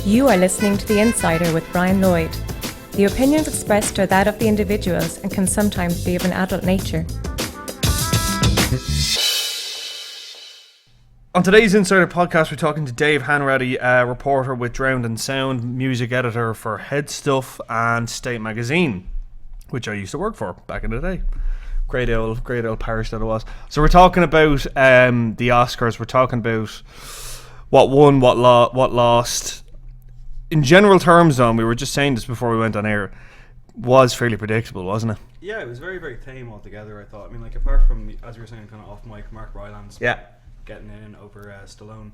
You are listening to The Insider with Brian Lloyd. The opinions expressed are that of the individuals and can sometimes be of an adult nature. On today's Insider podcast, we're talking to Dave Hanratty, a reporter with Drowned in Sound, music editor for Head Stuff and State Magazine, which I used to work for back in the day. Great old parish that it was. So we're talking about the Oscars. We're talking about what won, what lost. In general terms, though, and we were just saying this before we went on air, was fairly predictable, wasn't it? Yeah, it was very, very tame altogether, I thought. I mean, like, apart from, as you were saying, kind of off mic, Mark Rylance getting in over Stallone,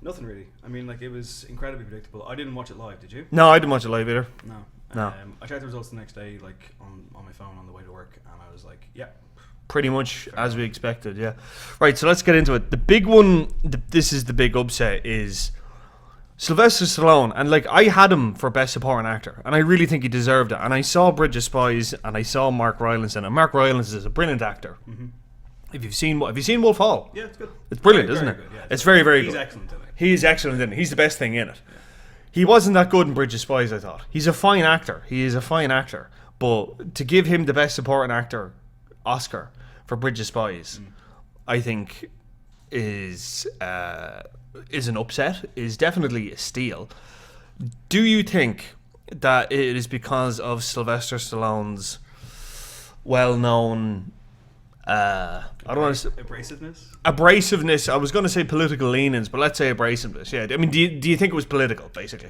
nothing really. I mean, like, it was incredibly predictable. I didn't watch it live, did you? No, I didn't watch it live either. No. I checked the results the next day, like, on my phone on the way to work, and I was like, yeah. Pretty much as we expected, yeah. Right, so let's get into it. The big one, this is the big upset, is Sylvester Stallone. And, like, I had him for Best Supporting Actor, and I really think he deserved it. And I saw Bridge of Spies, and I saw Mark Rylance in it. Mark Rylance is a brilliant actor. Mm-hmm. Have you seen Wolf Hall? Yeah, it's good. It's brilliant, isn't it? Good, yeah, it's very, very good. He's excellent in it. He is excellent in it. He's the best thing in it. Yeah. He wasn't that good in Bridge of Spies, I thought. He's a fine actor. He is a fine actor. But to give him the Best Supporting Actor Oscar for Bridge of Spies, I think is an upset, is definitely a steal. Do you think that it is because of Sylvester Stallone's well-known abrasiveness? I was going to say political leanings, but let's say abrasiveness. Yeah, I mean, do you think it was political, basically?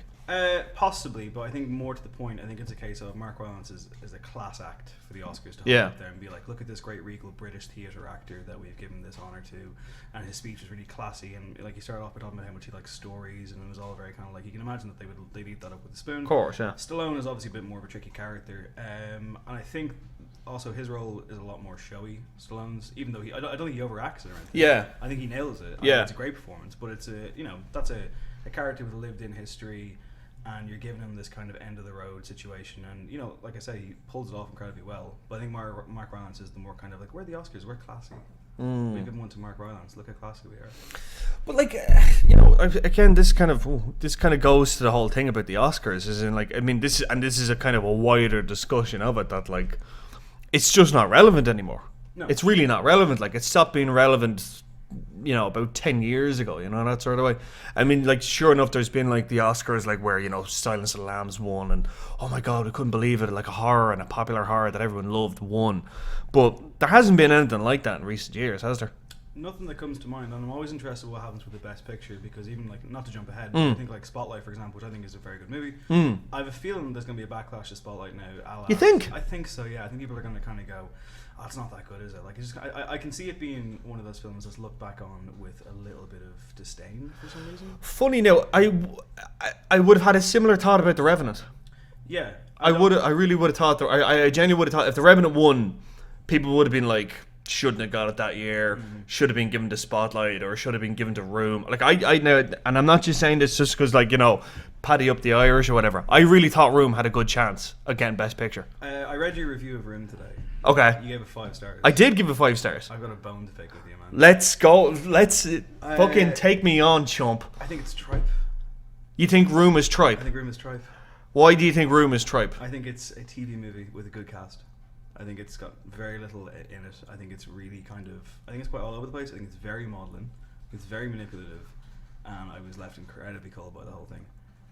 Possibly, but I think more to the point, I think it's a case of Mark Rylance is a class act for the Oscars to hold up there and be like, look at this great regal British theatre actor that we've given this honour to, and his speech was really classy, and like he started off by talking about how much he likes stories, and it was all very kind of like, you can imagine that they'd eat that up with a spoon. Of course, yeah. Stallone is obviously a bit more of a tricky character, and I think also his role is a lot more showy. Stallone's, even though I don't think he overacts it or anything. Yeah, I think he nails it. I think it's a great performance, but it's that's a character with a lived-in history, and you're giving him this kind of end-of-the-road situation, and like I say, he pulls it off incredibly well. But I think Mark Rylance is the more kind of like, we're the Oscars, we're classy. We've given one to Mark Rylance. Look how classy we are. But like, again, this kind of goes to the whole thing about the Oscars. Is in like, I mean, this is a kind of a wider discussion of it, that like, it's just not relevant anymore. No. It's really not relevant. Like, it stopped being relevant, about 10 years ago, that sort of way. I mean, like, sure enough, there's been, like, the Oscars, like, where, Silence of the Lambs won, and, oh my God, we couldn't believe it, like, a horror, and a popular horror that everyone loved won. But there hasn't been anything like that in recent years, has there? Nothing that comes to mind, and I'm always interested in what happens with the Best Picture, because even, like, not to jump ahead, but I think, like, Spotlight, for example, which I think is a very good movie, I have a feeling there's going to be a backlash to Spotlight now. You think? I think so, yeah. I think people are going to kind of go, oh, it's not that good, is it? Like, it's just, I can see it being one of those films that's looked back on with a little bit of disdain for some reason. Funny now, I would have had a similar thought about The Revenant. Yeah. I really would have thought, I genuinely would have thought, if The Revenant won, people would have been like, shouldn't have got it that year, should have been given to Spotlight, or should have been given to Room. Like, I know, and I'm not just saying this just because, like, Paddy up the Irish or whatever. I really thought Room had a good chance of getting Best Picture. I read your review of Room today. Okay. You gave it 5 stars. I did give it 5 stars. I've got a bone to pick with you, man. Let's go. Let's fucking take me on, chump. I think it's tripe. You think Room is tripe? I think Room is tripe. Why do you think Room is tripe? I think it's a TV movie with a good cast. I think it's got very little in it. I think it's really I think it's quite all over the place. I think it's very maudlin. It's very manipulative. And I was left incredibly cold by the whole thing.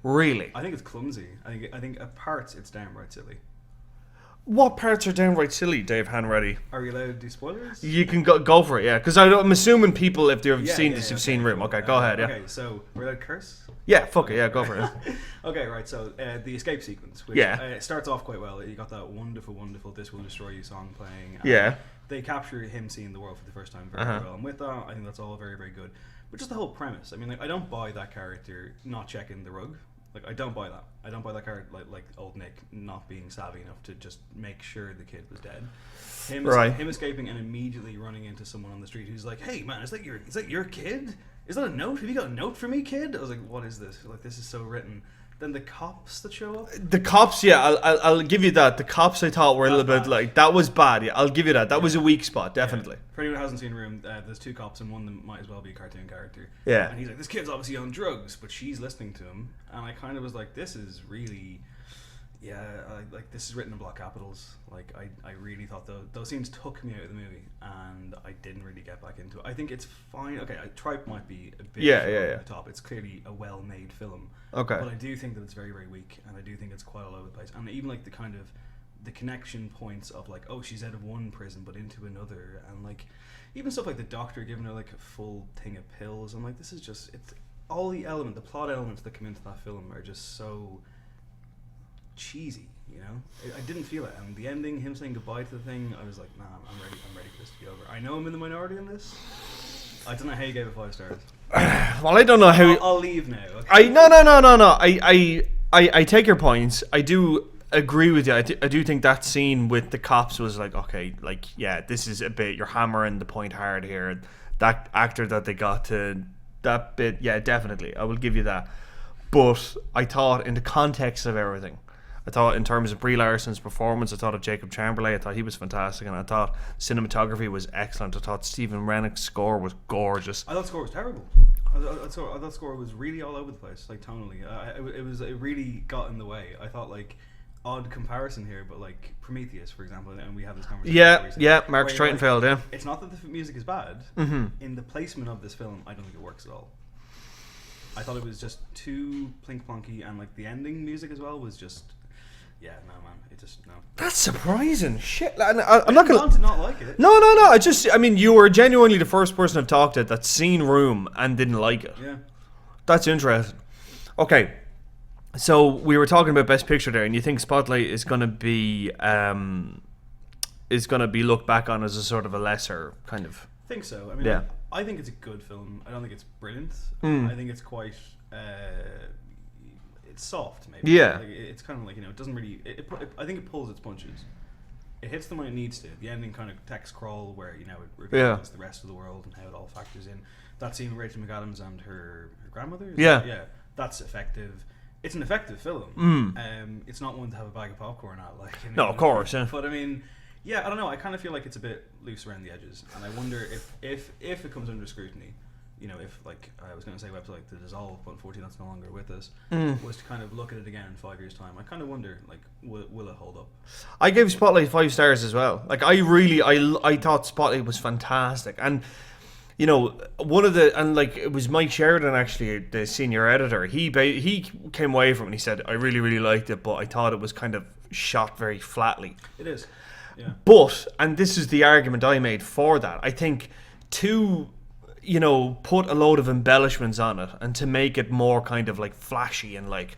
Really? I think it's clumsy. I think at parts it's downright silly. What parts are downright silly, Dave Hanratty? Are you allowed to do spoilers? You can go for it, yeah. Because I'm assuming people, if they've seen this, have seen Room. Okay, go ahead, yeah. Okay, so we're allowed to curse? Yeah, fuck it, yeah, go for it. Okay, right, so the escape sequence, which starts off quite well. You got that wonderful, wonderful This Will Destroy You song playing. Yeah. They capture him seeing the world for the first time very well. And with that, I think that's all very, very good. But just the whole premise. I mean, like, I don't buy that character not checking the rug. Like, I don't buy that. I don't buy that character, like old Nick not being savvy enough to just make sure the kid was dead. Him escaping and immediately running into someone on the street who's like, "Hey man, is that your kid? Is that a note? Have you got a note for me, kid?" I was like, "What is this? Like, this is so written Then the cops that show up. The cops, yeah, I'll give you that. The cops I thought were a little bit like, that was bad. Yeah, I'll give you that. That was a weak spot, definitely. Yeah. For anyone who hasn't seen Room, there's two cops and one of them might as well be a cartoon character. Yeah. And he's like, this kid's obviously on drugs, but she's listening to him. And I kind of was like, this is really, like this is written in block capitals. Like I really thought those scenes took me out of the movie, and I didn't really get back into it. I think it's fine. Okay, tripe might be a bit over the top. It's clearly a well-made film. Okay. But I do think that it's very, very weak, and I do think it's quite all over the place. And even like the connection points of like, oh, she's out of one prison but into another, and like even stuff like the doctor giving her like a full thing of pills. I'm like, this is just, it's all the plot elements that come into that film are just so cheesy, you know. I didn't feel it, and the ending, him saying goodbye to the thing, I was like, nah, I'm ready for this to be over. I know I'm in the minority on this. I don't know how you gave it 5 stars. Well, I don't know how. I'll leave now. Okay? No. I take your points. I do agree with you. I do think that scene with the cops was like, okay, like, yeah, this is a bit, you're hammering the point hard here. That actor that they got to that bit, yeah, definitely, I will give you that. But I thought in the context of everything, I thought in terms of Brie Larson's performance, I thought of Jacob Chamberlain, I thought he was fantastic, and I thought cinematography was excellent. I thought Stephen Rennick's score was gorgeous. I thought score was terrible. I thought score was really all over the place, like tonally. It really got in the way. I thought like odd comparison here, but like Prometheus, for example, and we had this conversation. Yeah, Mark Streitenfeld. Yeah, it's not that the music is bad. Mm-hmm. In the placement of this film, I don't think it works at all. I thought it was just too plink plonky, and like the ending music as well was just. Yeah, no, man. It just, no. That's surprising. Shit. I'm not going to not like it. No. I mean, you were genuinely the first person I've talked to that's seen Room and didn't like it. Yeah. That's interesting. Okay. So we were talking about Best Picture there, and you think Spotlight is going to be looked back on as a sort of a lesser kind of. I think so. I mean, I think it's a good film. I don't think it's brilliant. I think it's quite. It's soft, maybe. Yeah. Like, it's kind of like, you know, it doesn't really. I think it pulls its punches. It hits them when it needs to. The ending kind of text crawl where, you know, it reveals the rest of the world and how it all factors in. That scene with Rachel McAdams and her grandmother. Yeah. That's effective. It's an effective film. It's not one to have a bag of popcorn at. Like, you know, no, of course. Yeah. But I mean, yeah, I don't know. I kind of feel like it's a bit loose around the edges, and I wonder if it comes under scrutiny. You know, if, like, I was going to say website like The Dissolve, but unfortunately that's no longer with us, was to kind of look at it again in 5 years' time. I kind of wonder, like, will it hold up? I gave Spotlight 5 stars as well. Like, I thought Spotlight was fantastic. And, you know, it was Mike Sheridan, actually, the senior editor. He came away from it and he said, I really, really liked it, but I thought it was kind of shot very flatly. It is, yeah. But, and this is the argument I made for that, I think you know, put a load of embellishments on it and to make it more kind of like flashy and like,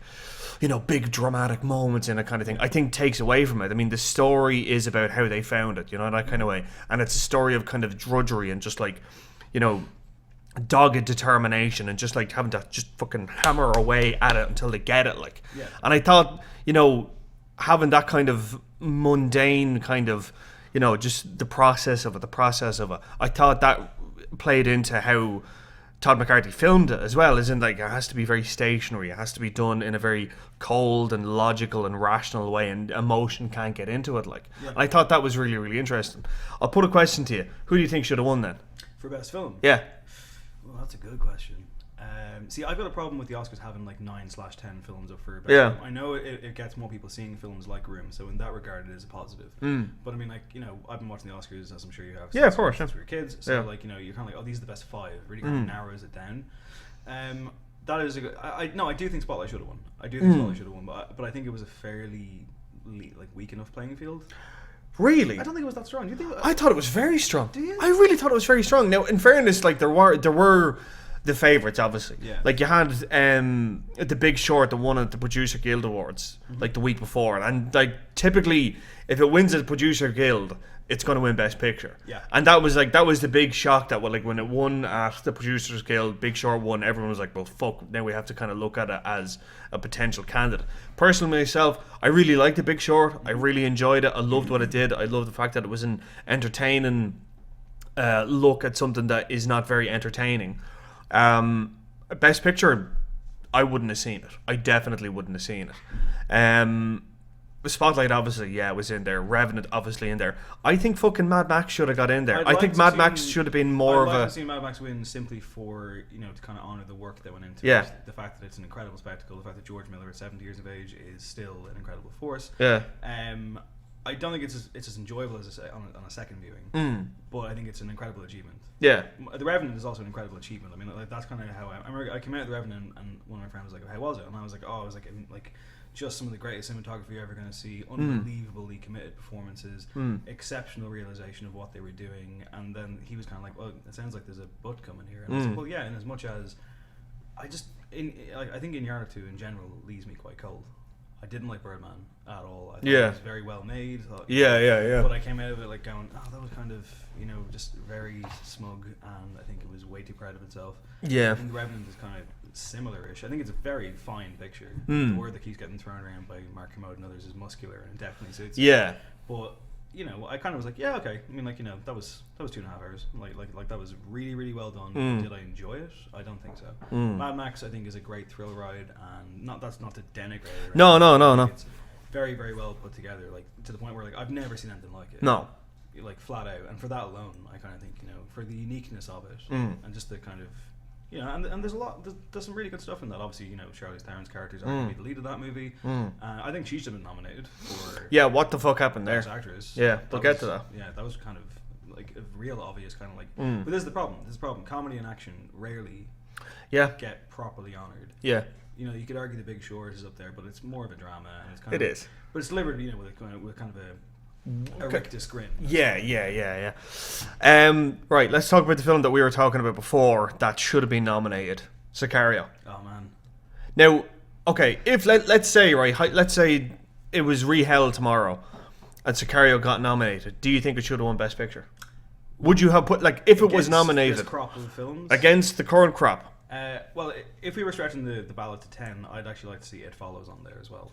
you know, big dramatic moments and that kind of thing, I think takes away from it. I mean, the story is about how they found it, you know, that kind of way. And it's a story of kind of drudgery and just like, you know, dogged determination and just like having to just fucking hammer away at it until they get it, like. Yeah. And I thought, you know, having that kind of mundane kind of, you know, just the process of it, I thought that played into how Todd McCarthy filmed it as well, isn't like it has to be very stationary, it has to be done in a very cold and logical and rational way, and emotion can't get into it, like. Yeah. I thought that was really, really interesting. I'll put a question to you. Who do you think should have won then? For best film? Yeah. Well, that's a good question. See, I've got a problem with the Oscars having like 9/10 films up for best film. I know it gets more people seeing films like Room, so in that regard it is a positive. But I mean, like, you know, I've been watching the Oscars, as I'm sure you have. Yeah, of course. Since we were kids, so like, you know, you're kind of like, oh, these are the best 5. Really kind of narrows it down. That is a good. I do think Spotlight should have won. I do think Spotlight should have won, but I think it was a fairly like weak enough playing field. Really? I don't think it was that strong. Do you think? I thought it was very strong. Do you? I really thought it was very strong. Now, in fairness, like there were the favourites, obviously. Yeah. Like you had The Big Short that won at the Producer Guild Awards like the week before, and like typically if it wins at the Producer Guild, it's going to win Best Picture. Yeah. And that was the big shock that like when it won at the Producers Guild, Big Short won. Everyone was like, well, fuck. Now we have to kind of look at it as a potential candidate. Personally, myself, I really liked The Big Short. I really enjoyed it. I loved what it did. I loved the fact that it was an entertaining look at something that is not very entertaining. Best Picture, I wouldn't have seen it. I definitely wouldn't have seen it. Spotlight obviously, was in there. Revenant obviously in there. I think fucking Mad Max should have got in there. I think Mad Max should have been more of a. I'd like to see Mad Max win simply for to kind of honor the work that went into Yeah. it. The fact that it's an incredible spectacle. The fact that George Miller at 70 years of age is still an incredible force. Yeah. I don't think it's as enjoyable as on a second viewing, but I think it's an incredible achievement. Yeah. The Revenant is also an incredible achievement. I mean, like, that's kind of how I remember. I came out of The Revenant, and one of my friends was like, "How was it?" And I was like, just some of the greatest cinematography you're ever going to see, unbelievably committed performances, exceptional realization of what they were doing, and then he was kind of like, "Well, it sounds like there's a butt coming here." And I was like, "Well, yeah." In as much as I think Iñárritu in general leaves me quite cold. I didn't like Birdman at all. I thought it was very well made. But I came out of it like going, "Oh, that was kind of just very smug," and I think it was way too proud of itself. Yeah. I think The Revenant is kind of similar-ish. I think it's a very fine picture. The word that keeps getting thrown around by Mark Kermode and others is muscular, and it definitely suits it. Yeah. But I kind of was like, yeah, okay. I mean, that was 2.5 hours. Like that was really, really well done. Did I enjoy it? I don't think so. Mad Max, I think, is a great thrill ride, and that's not to denigrate it. No. It's very, very well put together. Like to the point where I've never seen anything like it. No. Like flat out, and for that alone, I kind of think for the uniqueness of it, and just the kind of. And there's there's some really good stuff in that. Obviously, Charlize Theron's character's arguably the lead of that movie. I think she should have been nominated for. Yeah, what the fuck happened there? Best actress. Yeah, we'll get to that. Yeah, that was kind of like a real obvious kind of like. But this is the problem. Comedy and action rarely. Get properly honored. Yeah. You could argue The Big Short is up there, but it's more of a drama, and it's kind It of. is. But it's delivered, with kind of a rictus grin. Yeah. Right, let's talk about the film that we were talking about before that should have been nominated, Sicario. Oh man. Now, okay, if let's say it was reheld tomorrow, and Sicario got nominated, do you think it should have won Best Picture? Would you have put if it was nominated this crop of films against the current crop? Well, if we were stretching the ballot to 10, I'd actually like to see It Follows on there as well.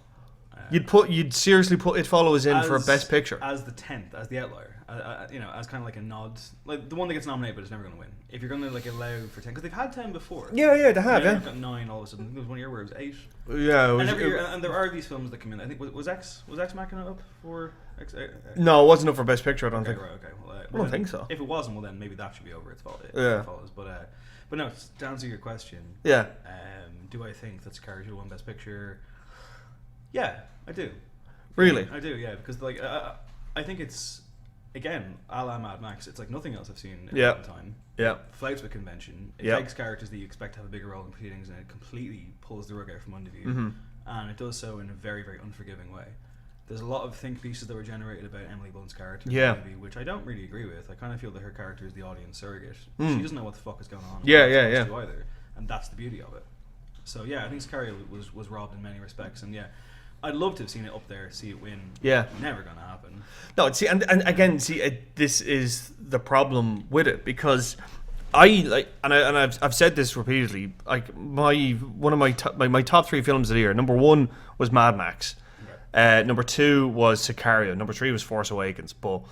You'd seriously put It Follows in for a Best Picture as the 10th, as the outlier, as kind of like a nod, like the one that gets nominated but is never going to win. If you're going to allow for 10, because they've had 10 before. Yeah, they have. They've got 9 all of a sudden. There was one year where it was 8. Yeah, and every year, and there are these films that come in. I think was Ex Machina up for? No, it wasn't up for Best Picture. I don't think. Right, okay. Well, I don't think so. If it wasn't, well then maybe that should be over. It follows. But no. To answer your question. Yeah. Do I think that Sicario should have won Best Picture? Yeah, I do. Really? I do, yeah, because I think it's again a la Mad Max. It's like nothing else I've seen in a long time. Yeah, flouts with convention. It takes characters that you expect to have a bigger role in proceedings, and it completely pulls the rug out from under you. And it does so in a very, very unforgiving way. There's a lot of think pieces that were generated about Emily Blunt's character in the movie, which I don't really agree with. I kind of feel that her character is the audience surrogate. She doesn't know what the fuck is going on. Yeah. Either, and that's the beauty of it. So yeah, I think Sicario was robbed in many respects, and yeah. I'd love to have seen it up there, see it win. Yeah, never gonna happen. No, see, and again, this is the problem with it, because I've said this repeatedly. Like my top 3 films of the year. Number 1 was Mad Max. Okay. Number 2 was Sicario. Number 3 was Force Awakens. But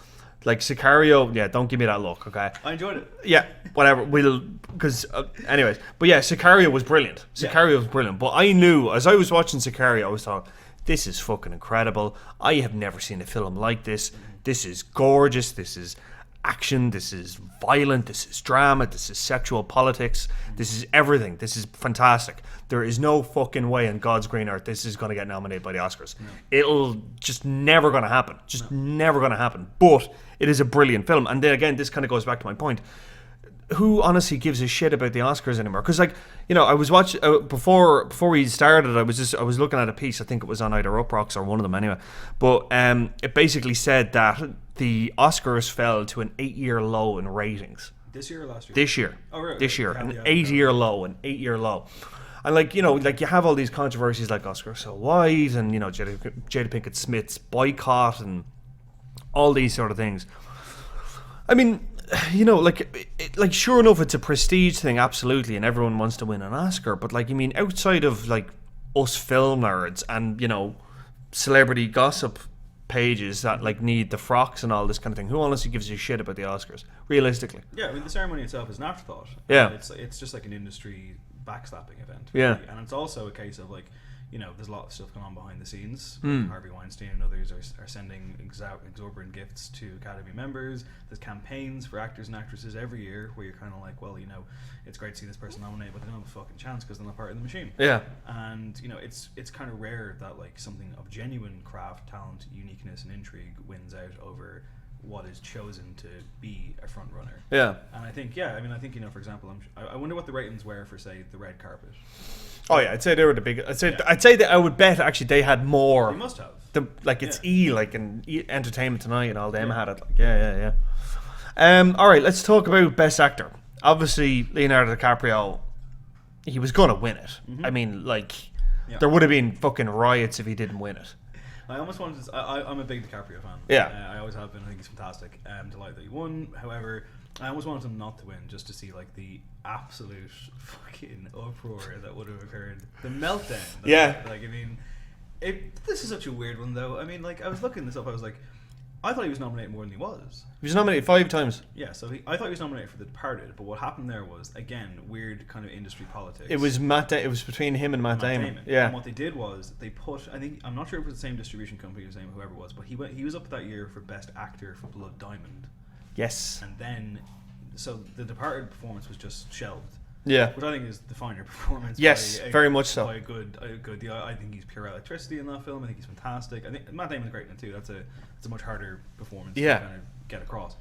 Sicario, don't give me that look, okay? I enjoyed it. Yeah, whatever. Anyways, but yeah, Sicario was brilliant. But I knew as I was watching Sicario, I was thought, this is fucking incredible. I have never seen a film like this. This is gorgeous. This is action. This is violent. This is drama. This is sexual politics. This is everything. This is fantastic. There is no fucking way in God's green earth this is going to get nominated by the Oscars. No. It'll just never going to happen. Never going to happen. But it is a brilliant film. And then again, this kind of goes back to my point. Who honestly gives a shit about the Oscars anymore? Because I was watching before we started. I was looking at a piece. I think it was on either Uproxx or one of them anyway. But it basically said that the Oscars fell to an 8-year low in ratings. This year or last year? This year. Oh, really? This year, an 8-year low, you have all these controversies like Oscar So White and Jada Pinkett Smith's boycott and all these sort of things. I mean, sure enough, it's a prestige thing, absolutely, and everyone wants to win an Oscar. But outside of us film nerds and celebrity gossip pages that need the frocks and all this kind of thing, who honestly gives a shit about the Oscars, realistically? Yeah, I mean the ceremony itself is an afterthought. Yeah, it's just like an industry backslapping event. Yeah. Really. And it's also a case of like, you know, there's a lot of stuff going on behind the scenes. Harvey Weinstein and others are sending exorbitant gifts to Academy members. There's campaigns for actors and actresses every year where you're kind of like, well, you know, it's great to see this person nominated, but they don't have a fucking chance because they're not part of the machine. Yeah. And, you know, it's kind of rare that like something of genuine craft, talent, uniqueness, and intrigue wins out over what is chosen to be a front runner. Yeah. And I think, yeah, I mean, I think, you know, for example, I wonder what the ratings were for, say, the red carpet. Oh yeah, I'd say they were the big. I'd say that I would bet actually they had more. They must have. It's like and Entertainment Tonight and all them had it. Like, yeah. All right, let's talk about Best Actor. Obviously, Leonardo DiCaprio, he was gonna win it. I mean, like, there would have been fucking riots if he didn't win it. I almost wanted to. I'm a big DiCaprio fan. Yeah. I always have been. I think he's fantastic. Delighted that he won. However, I almost wanted him not to win just to see like the absolute fucking uproar that would have occurred. The meltdown. Like, I mean, this is such a weird one though. I mean, like, I was looking this up. I was like, I thought he was nominated more than he was. He was nominated 5 times. Yeah, so I thought he was nominated for The Departed, but what happened there was, again, weird kind of industry politics. It was it was between him and Matt Damon. Yeah. And what they did was they put, I'm not sure if it was the same distribution company or the same whoever it was, but he was up that year for Best Actor for Blood Diamond. Yes. And then, so the Departed performance was just shelved. Yeah. Which I think is the finer performance. Yes, very much so. By a good. I think he's pure electricity in that film. I think he's fantastic. I think Matt Damon's great in it too. That's a much harder performance to kind of get across.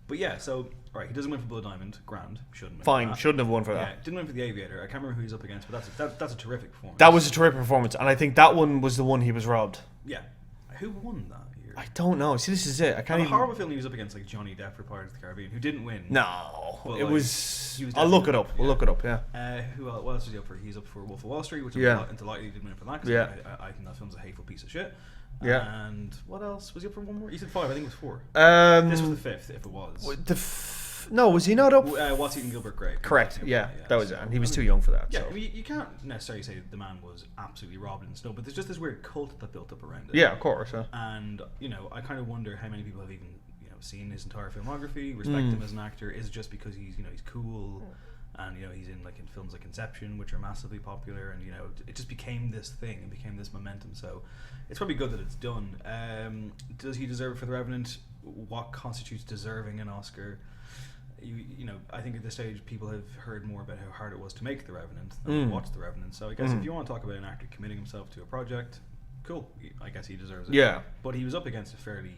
But yeah, so right, he doesn't win for Blood Diamond. Grand, shouldn't. Fine, shouldn't have won for that. Yeah, didn't win for The Aviator. I can't remember who he's up against, but that's a terrific performance. That was a terrific performance, and I think that one was the one he was robbed. Yeah, who won that? I don't know. See, this is it. I can't even. A horrible film he was up against, like Johnny Depp for Pirates of the Caribbean, who didn't win. No, but, it like, was. He was I'll look it up. We'll look it up. Yeah. What else is he up for? He's up for Wolf of Wall Street, which I'm delighted he didn't win for that. Cause I think that film's a hateful piece of shit. Yeah. And what else was he up for? One more? He said 5. I think it was 4. This was the 5th, if it was. No, was he not up? What's Eating Gilbert Grape? Correct. Yeah, that was it. And he was too young for that. Yeah, so. I mean, you can't necessarily say the man was absolutely robbed in snow, but there's just this weird cult that built up around it. Yeah, of course. And you know, I kind of wonder how many people have even seen his entire filmography, respect him as an actor. Is it just because he's cool, and he's in films like Inception, which are massively popular, and it just became this thing and became this momentum. So it's probably good that it's done. Does he deserve it for The Revenant? What constitutes deserving an Oscar? I think at this stage people have heard more about how hard it was to make The Revenant than watch The Revenant. So I guess if you want to talk about an actor committing himself to a project, cool. I guess he deserves it. Yeah. But he was up against a fairly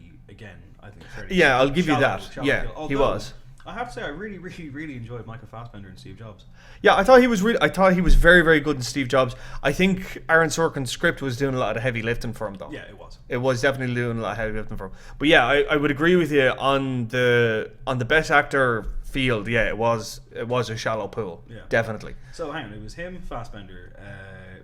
Yeah, I'll give you that. Yeah, although, he was. I have to say, I really, really, really enjoyed Michael Fassbender and Steve Jobs. Yeah, I thought he was very, very good in Steve Jobs. I think Aaron Sorkin's script was doing a lot of heavy lifting for him, though. Yeah, it was. It was definitely doing a lot of heavy lifting for him. But yeah, I would agree with you on the best actor field. Yeah, it was a shallow pool. Yeah, definitely. So hang on, it was him, Fassbender,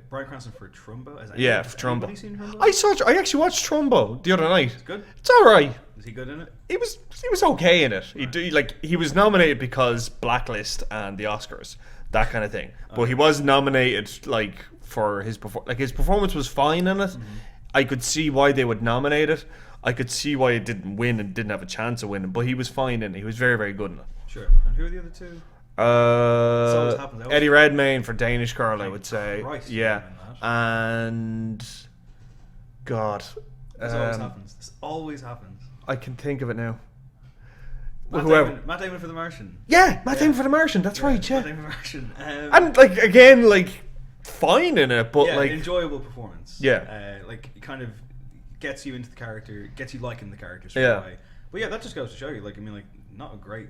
Bryan Cranston for Trumbo. For Trumbo. Seen Trumbo? I actually watched Trumbo the other night. It's good. It's all right. Is he good in it? He was okay in it. Right. He was nominated because Blacklist and the Oscars, that kind of thing. But he was nominated for his his performance was fine in it. Mm-hmm. I could see why they would nominate it. I could see why it didn't win and didn't have a chance of winning. But he was fine in it. He was very, very good in it. Sure. And who are the other two? Eddie Redmayne for Danish Girl, I would say. Christ, yeah. And God. This always happens. This always happens. I can think of it now. Matt Damon for The Martian. Yeah, Matt Damon for The Martian. That's right. Yeah. Matt Damon for The Martian. And again, fine in it, but an enjoyable performance. Yeah. Kind of gets you into the character, gets you liking the character straight away. But yeah, that just goes to show you. Not a great.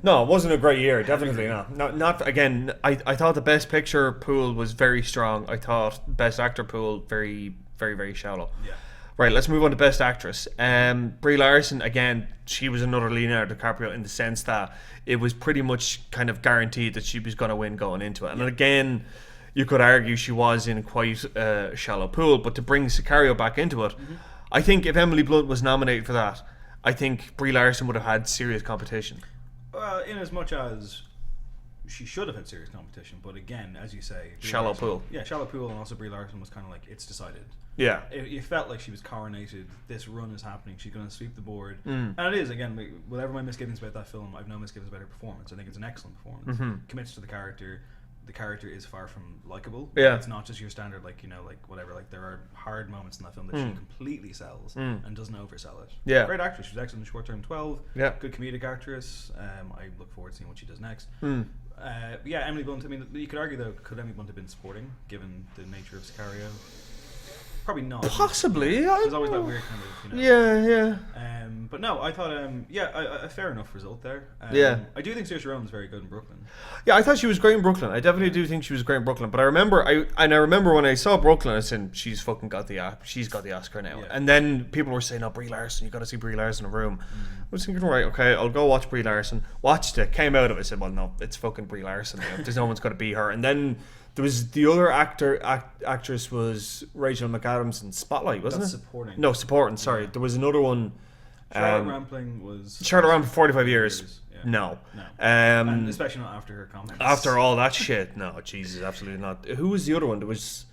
No, it wasn't a great year. Definitely not. Not again. I thought the best picture pool was very strong. I thought best actor pool very, very, very shallow. Yeah. Right, let's move on to Best Actress. Brie Larson, again, she was another Leonardo DiCaprio in the sense that it was pretty much kind of guaranteed that she was going to win going into it. And again, you could argue she was in quite a shallow pool, but to bring Sicario back into it, I think if Emily Blunt was nominated for that, I think Brie Larson would have had serious competition. Well, in as much as she should have had serious competition, but again, as you say, shallow pool. Yeah, shallow pool, and also Brie Larson was kind of it's decided. Yeah, it felt like she was coronated. This run is happening. She's going to sweep the board, and it is. Again, whatever my misgivings about that film, I've no misgivings about her performance. I think it's an excellent performance. Commits to the character. the character is far from likable. Yeah. It's not just your standard, like, you know, like whatever. Like, there are hard moments in that film that she completely sells and doesn't oversell it. Yeah. Great actress. She's excellent in Short Term 12. Yeah. Good comedic actress. I look forward to seeing what she does next. Yeah, Emily Blunt. I mean, you could argue though, could Emily Blunt have been supporting given the nature of Sicario? Probably not. Possibly. There's always that weird kind of, you know. Yeah. But no, I thought, a fair enough result there. Yeah. I do think Saoirse Ronan's very good in Brooklyn. Yeah, I thought she was great in Brooklyn. I definitely do think she was great in Brooklyn. But I remember when I saw Brooklyn, I said, she's fucking got she's got the Oscar now. Yeah. And then people were saying, oh, Brie Larson, you got to see Brie Larson in a room. I was thinking, right, okay, I'll go watch Brie Larson. Watched it, came out of it, I said, well, no, it's fucking Brie Larson now. There's no one's going to be her. And then there was the other actress was Rachel McAdams in Spotlight, wasn't That's it? supporting. No, supporting. Sorry, there was another one. Charlotte Rampling was... Charlotte Rampling for 45 years. Yeah. No. And especially not after her comments. After all that shit, no, Jesus, absolutely not. Who was the other one? There was...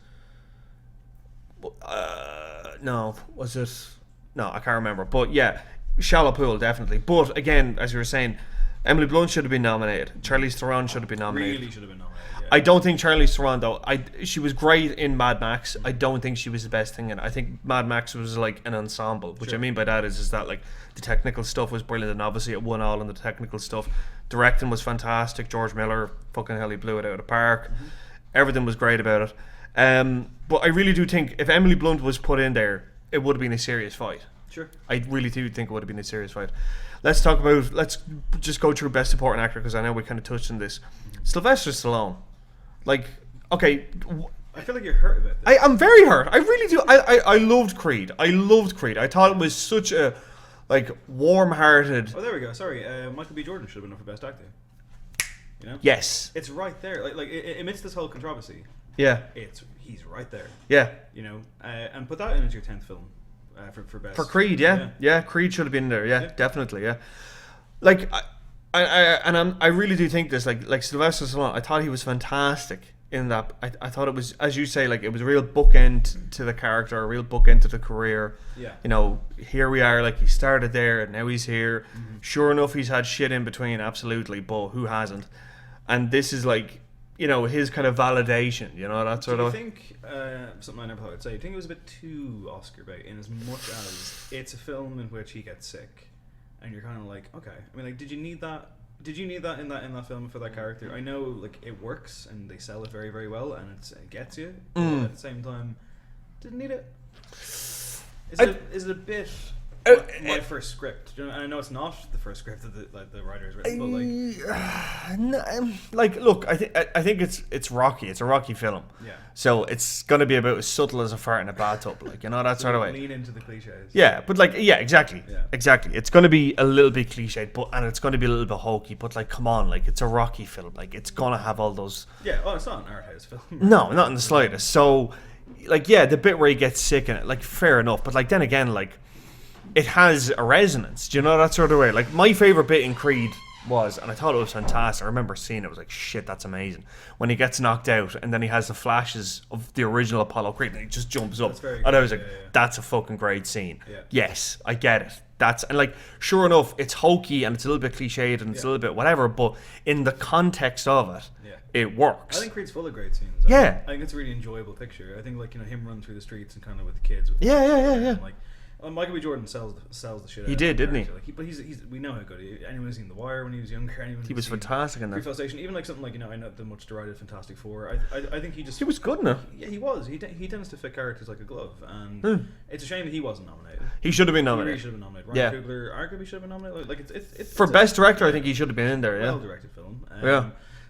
no, was it... No, I can't remember. But yeah, Shallow Pool, definitely. But again, as you were saying, Emily Blunt should have been nominated. Charlize Theron should have been nominated. Really should have been nominated. Yeah. I don't think Charlize Theron though. She was great in Mad Max. I don't think she was the best thing in it. I think Mad Max was like an ensemble. Which I mean by that is that like the technical stuff was brilliant, and obviously it won all in the technical stuff. Directing was fantastic. George Miller, fucking hell, he blew it out of the park. Everything was great about it. But I really do think if Emily Blunt was put in there, it would have been a serious fight. Sure. I really do think it would have been a serious fight. Let's just go through Best Supporting Actor, because I know we kind of touched on this. Sylvester Stallone. Like, okay. I feel like you're hurt about this. I'm very hurt. I really do. I loved Creed. I thought it was such a, like, warm-hearted... Oh, there we go. Sorry. Michael B. Jordan should have been up for Best Actor. You know? Yes. It's right there. Like amidst this whole controversy, Yeah. he's right there. Yeah. You know? And put that in as your 10th film. For Best. For Creed, yeah. Creed should have been there. Yeah, definitely. Yeah, like I really do think this. Like Sylvester Stallone, I thought he was fantastic in that. I thought it was, as you say, like it was a real bookend to the character, a real bookend to the career. Yeah. You know, here we are. Like he started there, and now he's here. Sure enough, he's had shit in between, absolutely. But who hasn't? And this is like, you know, his kind of validation, you know, that sort of... Do you think, something I never thought I'd say, do you think it was a bit too Oscar bait in as much as it's a film in which he gets sick and you're kind of like, okay, I mean, like, did you need that in that film for that character? I know, like, it works and they sell it very, very well and it gets you, but at the same time, didn't need it. Is it a bit... my first script. You know, and I know it's not the first script that the writer has written, but like, look, I think it's Rocky. It's a Rocky film. Yeah. So it's gonna be about as subtle as a fart in a bathtub, like, you know, that sort of way. Lean into the cliches. Yeah, but like, yeah, exactly. Yeah. Exactly. It's gonna be a little bit cliched, and it's gonna be a little bit hokey. But like, come on, like, it's a Rocky film. Like, it's gonna have all those. Yeah. Oh, it's not an art house film. No, not in the slightest. So, like, yeah, the bit where he gets sick in it, like, fair enough. But like, then again, like, it has a resonance, do you know, that sort of way? Like, my favourite bit in Creed was, and I thought it was fantastic, I remember seeing it, I was like, shit, that's amazing, when he gets knocked out and then he has the flashes of the original Apollo Creed and he just jumps up, and I was like, that's a fucking great scene. Yes, I get it. And like, sure enough, it's hokey and it's a little bit cliched and it's a little bit whatever, but in the context of it, it works. I think Creed's full of great scenes. Yeah. I think it's a really enjoyable picture. I think, like, you know, him running through the streets and kind of with the kids. Yeah. Like, Michael B. Jordan sells the shit out. He did, didn't he? Like, but he's we know how good he is. Anyone who's seen The Wire when he was younger, he was fantastic in that. Free Station, even like something like, you know, I know the much derided Fantastic Four. I think he was good in it. Yeah, he was. He tends to fit characters like a glove, and it's a shame that he wasn't nominated. He should have been nominated. He really should have been nominated. Ryan Coogler arguably should have been nominated. Like it's for best director, I think he should have been in there. Well directed film.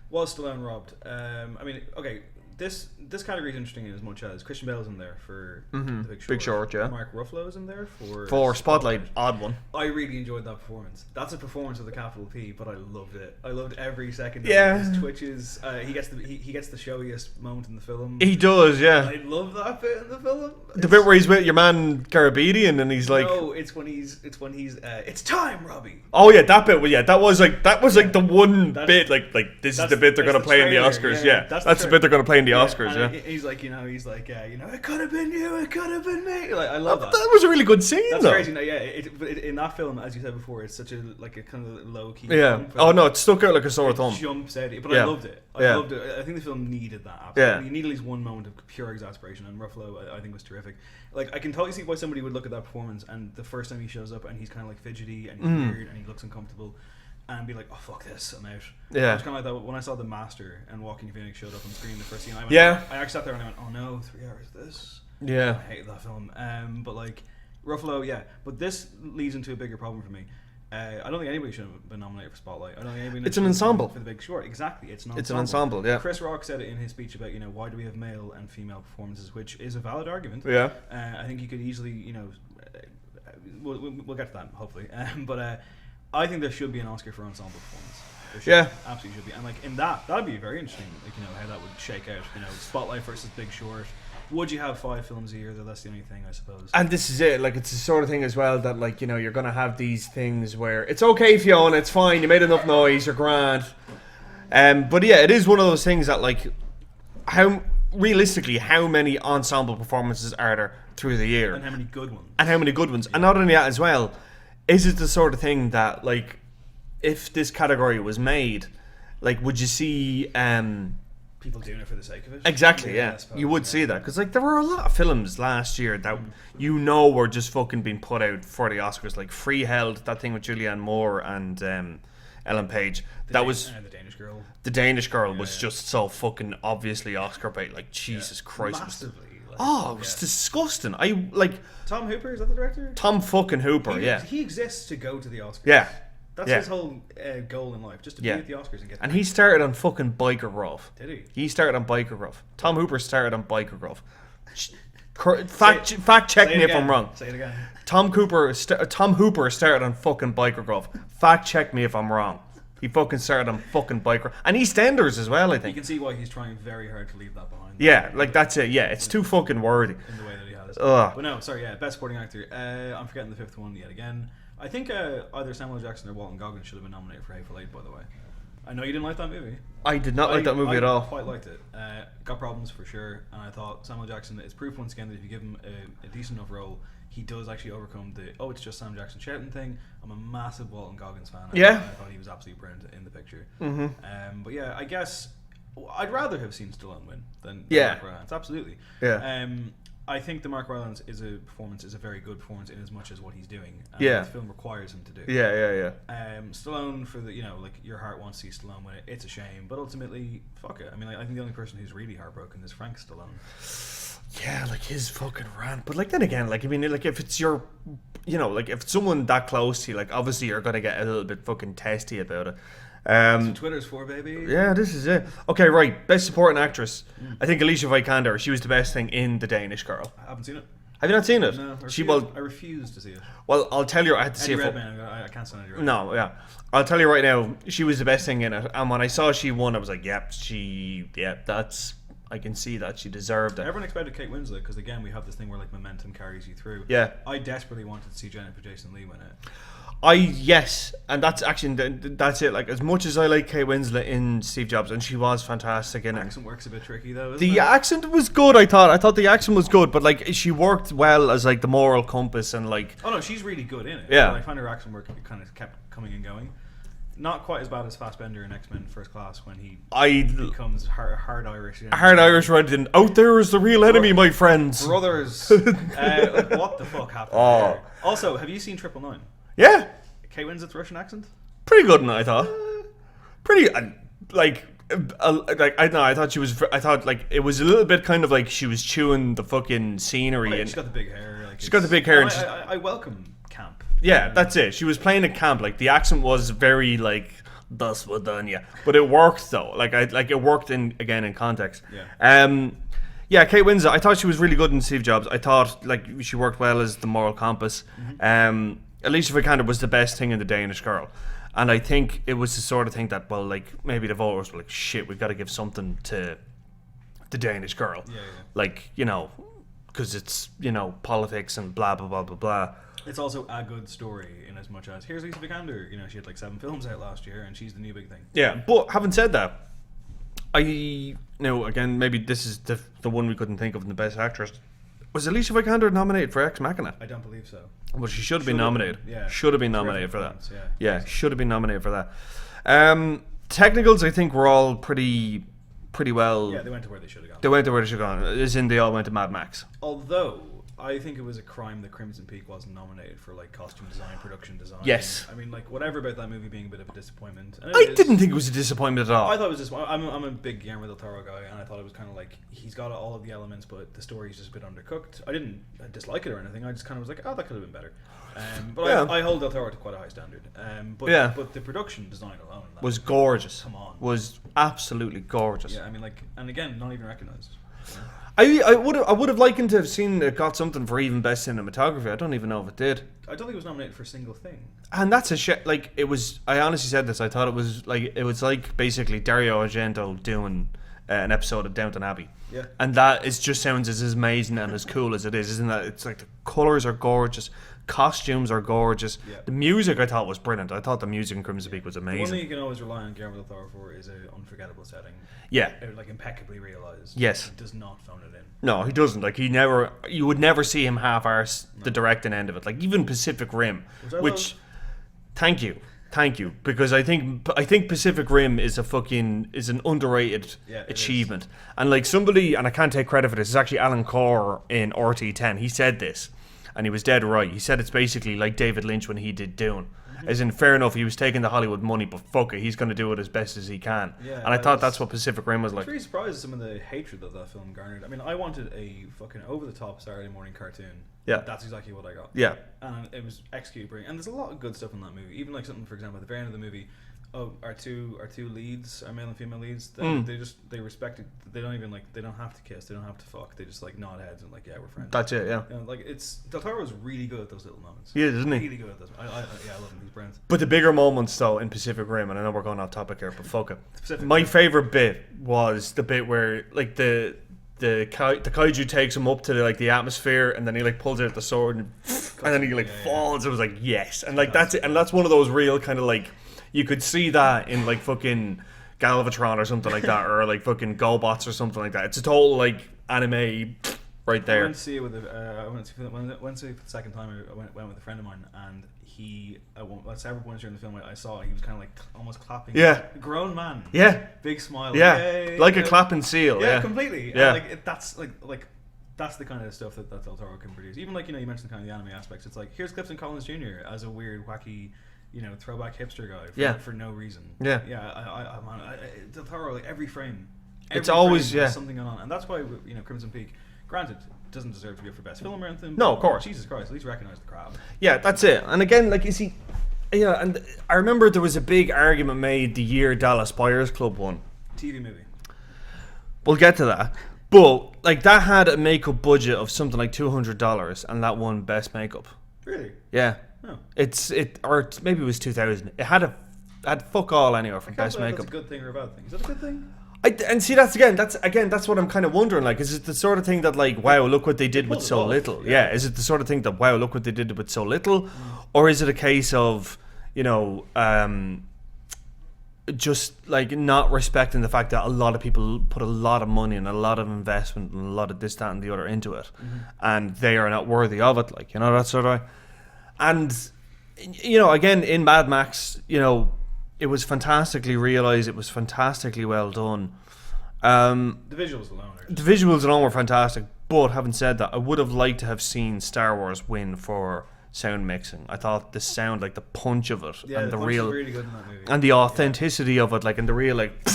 Was Stallone robbed? I mean, okay. This category is interesting in as much as Christian Bale's in there for The Big Short. Yeah. Mark Ruffalo's in there for Spotlight. Odd one. I really enjoyed that performance. That's a performance with a capital P, but I loved it. I loved every second. Yeah. His twitches. He gets the showiest moment in the film. He does. Yeah. I love that bit in the film. The bit where he's with your man Carabedian and he's like, no, it's when he's it's time, Robbie. Oh yeah, that bit. Well, yeah, that was like the one bit. Like this is the bit they're gonna play in the Oscars. Yeah, that's the bit they're gonna play in the Oscars. Yeah, he's like, it could have been you, it could have been me. Like, I love that. That was a really good scene. That's though. crazy. No, yeah, in that film, as you said before, it's such a kind of low key. Yeah. Film. Oh no, it stuck out like a sore thumb. Jumps out, but Yeah. I loved it. I loved it. I think the film needed that. Absolutely. Yeah. You need at least one moment of pure exasperation, and Ruffalo, I think, was terrific. Like, I can totally see why somebody would look at that performance, and the first time he shows up, and he's kind of like fidgety and he's weird and he looks uncomfortable, and be like, oh fuck this, I'm out. Yeah. It was kind of like that when I saw The Master and Joaquin Phoenix showed up on screen the first scene. I actually sat there and I went, oh no, 3 hours of this. Yeah. I hated that film. But like Ruffalo, yeah. But this leads into a bigger problem for me. I don't think anybody should have been nominated for Spotlight. I don't think anybody. It's an ensemble for The Big Short. Exactly, it's an ensemble. It's an ensemble. Yeah. Chris Rock said it in his speech about why do we have male and female performances, which is a valid argument. Yeah. I think you could easily we'll get to that hopefully. But I think there should be an Oscar for ensemble performance. Yeah, absolutely should be. And like in that'd be very interesting. Like how that would shake out. Spotlight versus Big Short. Would you have 5 films a year though? That's the only thing, I suppose. And this is it. Like, it's the sort of thing as well that, like, you're gonna have these things where it's okay, Fiona, it's fine, you made enough noise, you're grand. But yeah, it is one of those things that, like, how many ensemble performances are there through the year? And how many good ones? Yeah. And not only that as well, is it the sort of thing that, like, if this category was made, like, would you see people doing it for the sake of it? Exactly, yeah. You would see that. Because, like, there were a lot of films last year that were just fucking being put out for the Oscars. Like Freeheld, that thing with Julianne Moore and Ellen Page. The Danish Girl. The Danish Girl was just so fucking obviously Oscar bait. Like, Jesus Christ. Massively. It was disgusting. Tom Hooper, is that the director? Tom fucking Hooper, He exists to go to the Oscars. Yeah. That's his whole goal in life, just to be at the Oscars and get. And he started on fucking Biker Grove. Did he? He started on Biker Grove. Tom Hooper started on Biker Grove. Fact check me if I'm wrong. Say it again. Tom Hooper started on fucking Biker Grove. Fact check me if I'm wrong. He fucking started on fucking Biker, and EastEnders as well, I think. You can see why he's trying very hard to leave that behind. Yeah, like that's it. Yeah, it's too fucking worthy. In the way that he has. Ugh. But no, sorry. Yeah, best supporting actor. I'm forgetting the 5th one yet again. I think either Samuel Jackson or Walton Goggins should have been nominated for Hateful Eight, by the way. I know you didn't like that movie. I did not like that movie at all. I quite liked it. Got problems for sure, and I thought Samuel Jackson is proof once again that if you give him a decent enough role, he does actually overcome it's just Sam Jackson shouting thing. I'm a massive Walton Goggins fan. I thought he was absolutely brilliant in the picture. Mm-hmm. But yeah, I guess I'd rather have seen Stallone win than Mark Rylance. Absolutely. Yeah. I think the Mark Rylance is a very good performance in as much as what he's doing. Yeah. The film requires him to do. Yeah. Stallone, for the like your heart wants to see Stallone win it. It's a shame, but ultimately, fuck it. I mean, I think the only person who's really heartbroken is Frank Stallone. Yeah, like his fucking rant. But like then again, like I mean, like if it's your, like if it's someone that close to you, like obviously you're gonna get a little bit fucking testy about it. That's what Twitter's for, baby. Yeah, this is it. Okay, right. Best supporting actress. I think Alicia Vikander. She was the best thing in The Danish Girl. I haven't seen it. Have you not seen it? No, I refuse to see it. Well, I'll tell you. I had to see it. I can't stand Eddie Redmayne. No, yeah. I'll tell you right now. She was the best thing in it. And when I saw she won, I was like, that's. I can see that she deserved it. Everyone expected Kate Winslet because again we have this thing where like momentum carries you through. Yeah. I desperately wanted to see Jennifer Jason Leigh win it. And that's actually that's it. Like as much as I like Kate Winslet in Steve Jobs, and she was fantastic in it. The accent works a bit tricky though. The accent was good. I thought the accent was good, but like she worked well as like the moral compass and like. Oh no, she's really good in it. Yeah. I find her accent work kind of kept coming and going. Not quite as bad as Fassbender in X-Men First Class when he becomes hard Irish. Hard Irish rather than out there is the real enemy, my friends. Brothers. Like, what the fuck happened there? Also, have you seen 999? Yeah. Kate Winslet's Russian accent? Pretty good, I thought. Pretty, I thought she was. I thought like it was a little bit kind of like she was chewing the fucking scenery. And she's got the big hair. She's got the big hair. I welcome camp. Yeah, that's it. She was playing a camp. Like the accent was very like "thus was done," yeah. But it worked though. Like it worked in context. Yeah. Yeah, Kate Winslet. I thought she was really good in Steve Jobs. I thought like she worked well as the moral compass. Mm-hmm. Alicia Vikander was the best thing in The Danish Girl. And I think it was the sort of thing that, well, like, maybe the voters were like, shit, we've got to give something to The Danish Girl. Yeah. Like, because it's, politics and blah, blah, blah, blah, blah. It's also a good story in as much as, here's Alicia Vikander. She had like 7 films out last year and she's the new big thing. Yeah, but having said that, I now again, maybe this is the one we couldn't think of in the best actress. Was Alicia Vikander nominated for Ex Machina? I don't believe so. Well, she should have been nominated. Yeah. Should have been nominated for that. Yeah. Yeah, should have been nominated for that. Technicals, I think, were all pretty well. Yeah, they went to where they should have gone. They went to where they should have gone. As in, they all went to Mad Max. Although I think it was a crime that Crimson Peak wasn't nominated for like costume design, production design. Yes. I mean, like whatever about that movie being a bit of a disappointment. And I didn't think it was a disappointment at all. I thought it was just. I'm a big Guillermo del Toro guy, and I thought it was kind of like he's got all of the elements, but the story's just a bit undercooked. I didn't dislike it or anything. I just kind of was like, oh, that could have been better. But Yeah. I hold del Toro to quite a high standard. But the production design alone in that Was movie, gorgeous. Come on. Was absolutely gorgeous. Yeah, I mean, like, and again, not even recognized. I would have likened to have seen it got something for even best cinematography. I don't even know if it did. I don't think it was nominated for a single thing. And that's a shit. Like it was. I honestly said this. I thought it was like basically Dario Argento doing an episode of Downton Abbey. Yeah. And that is just sounds as amazing and as cool as it is, isn't that? It's like the colors are gorgeous, costumes are gorgeous. Yeah. The music I thought was brilliant. I thought the music in Crimson Peak was The one amazing. thing you can always rely on Guillermo del Toro for is an unforgettable setting. Yeah. Like impeccably realized. Yes. He does not phone it in. No, he doesn't. Like you would never see him half-arse the directing end of it. Like even Pacific Rim, which thank you, because I think Pacific Rim is an underrated achievement. And like somebody, and I can't take credit for this, it's actually Alan Core in RT10. He said this, and he was dead right. He said it's basically like David Lynch when he did Dune. As in, fair enough, he was taking the Hollywood money, but fuck it, he's going to do it as best as he can. Yeah, and I thought that's what Pacific Rim was I like. was really surprised at some of the hatred that film garnered. I mean, I wanted a fucking over-the-top Saturday morning cartoon. Yeah. That's exactly what I got. Yeah. And it was executed brilliant. And there's a lot of good stuff in that movie. Even like something, for example, at the very end of the movie, our two leads, our male and female leads, they respect it. They don't have to kiss, they don't have to fuck. They just like nod heads and like, yeah, we're friends. That's it, yeah. You know, like it's Del Toro's really good at those little moments. He is, isn't he? Really good at those. I love him. He's brilliant. But the bigger moments, though, in Pacific Rim, and I know we're going off topic here, but fuck it. Pacific My Rim. favorite bit was the bit where, like, the kaiju takes him up to the atmosphere, and then he like pulls out the sword, and then he falls. It was like yes, and like that's it, and that's one of those real kind of like you could see that in like fucking Galvatron or something like that, or like fucking GoBots or something like that. It's a total like anime right there. I went to see it with I went to see it for the second time. I went with a friend of mine, and he at several points during the film I saw he was kind of like almost clapping. Yeah, a grown man. Yeah, big smile. Yeah, Yay. like a clapping seal. Yeah, Yeah, completely. Yeah, and that's like that's the kind of stuff that Del Toro can produce. Even like you mentioned kind of the anime aspects. It's like here's Clifton Collins Jr. as a weird wacky throwback hipster guy for no reason. Yeah. Del Toro, like every frame. It's always frame has something going on, and that's why Crimson Peak, granted, doesn't deserve to be up for best film or anything. No, of course. Jesus Christ, at least recognize the crowd. Yeah, that's it. And again, like you see, yeah, and I remember there was a big argument made the year Dallas Buyers Club won. TV movie. We'll get to that. But like that had a makeup budget of something like $200, and that won best makeup. Really? Yeah. Oh. Or maybe it was 2000. It had fuck all anywhere from best makeup. That's a good thing or a bad thing. Is that a good thing? And see, that's what I'm kind of wondering. Like, is it the sort of thing that like, wow, look what they did with so little? Yeah. Is it the sort of thing that wow, look what they did with so little, or is it a case of just like not respecting the fact that a lot of people put a lot of money and a lot of investment and a lot of this, that, and the other into it, and they are not worthy of it? Like, that sort of. And again in Mad Max, it was fantastically realized. It was fantastically well done. The visuals alone were fantastic. But having said that, I would have liked to have seen Star Wars win for sound mixing. I thought the sound, like the punch of it, and the real, really good in that movie. and the authenticity of it, like, and the real, like, the